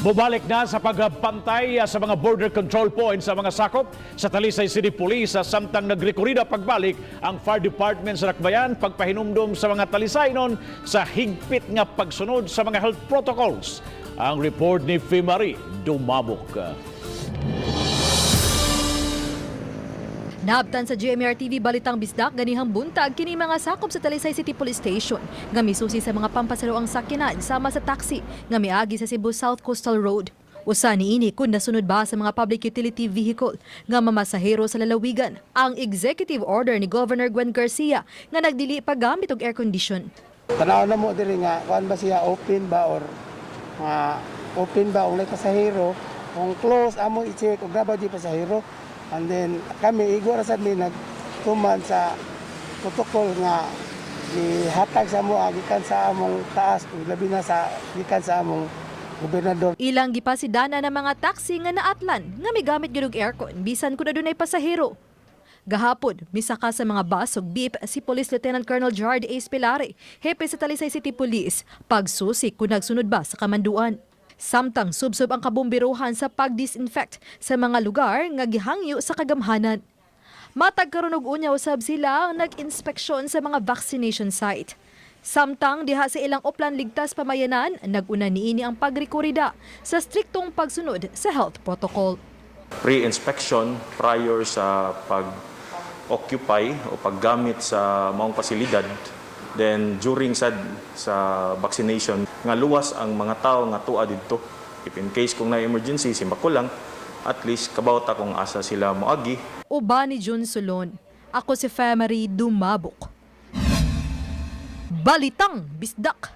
Bubalik na sa pagbantay sa mga border control points sa mga sakop sa Talisay City Police samtang nagrekorida pagbalik ang Fire Department sa Nakbayan pagpahinumdum sa mga Talisaynon sa higpit nga pagsunod sa mga health protocols. Ang report ni Fimari Dumabok. Naabtan sa GMR TV Balitang Bisdak ganihang buntag kini mga sakop sa Talisay City Police Station nga misusi sa mga pampasaroang sakyanan sama sa taxi nga miagi sa Cebu South Coastal Road. Usa niini kun nasunod ba sa mga public utility vehicle nga mamasahero sa lalawigan ang executive order ni Governor Gwen Garcia nga nagdili paggamit og air condition. Tanaw na mo diri nga kuan ba siya open ba or open ba ang pasahero kung close amo i-check og graba di pasahero. And then kami igwa rasad ni nagtuman sa protocol nga ihatag sa mo gikan sa among taas labi na sa gikan sa among gobernador. Ilang gipasidana ng mga taxi nga naatlan nga migamit gyud og aircon bisan kun adunay pasahero. Gahapon, misaka sa mga bus ug beep si Police Lieutenant Colonel Gerard A. Spilare, hepe sa Talisay City Police, pagsusik kung nagsunod ba sa kamanduan. Samtang subsob ang kabumbiruhan sa pag-disinfect sa mga lugar nga gihangyo sa kagamhanan. Matag karon og unya usab sila nag-inspeksyon sa mga vaccination site. Samtang diha sa ilang uplan ligtas pamayanan, naguna niini ang pagrekorida sa striktong pagsunod sa health protocol. Pre-inspection prior sa pag-occupy o paggamit sa maong pasilidad. Then during sa vaccination, nga luwas ang mga tao nga tuwa didto. If in case kung na emergency, simba ko lang, at least kabawta kung asa sila moagi. Uba ni Jun Solon. Ako si Fimari Dumabok. Balitang Bisdak.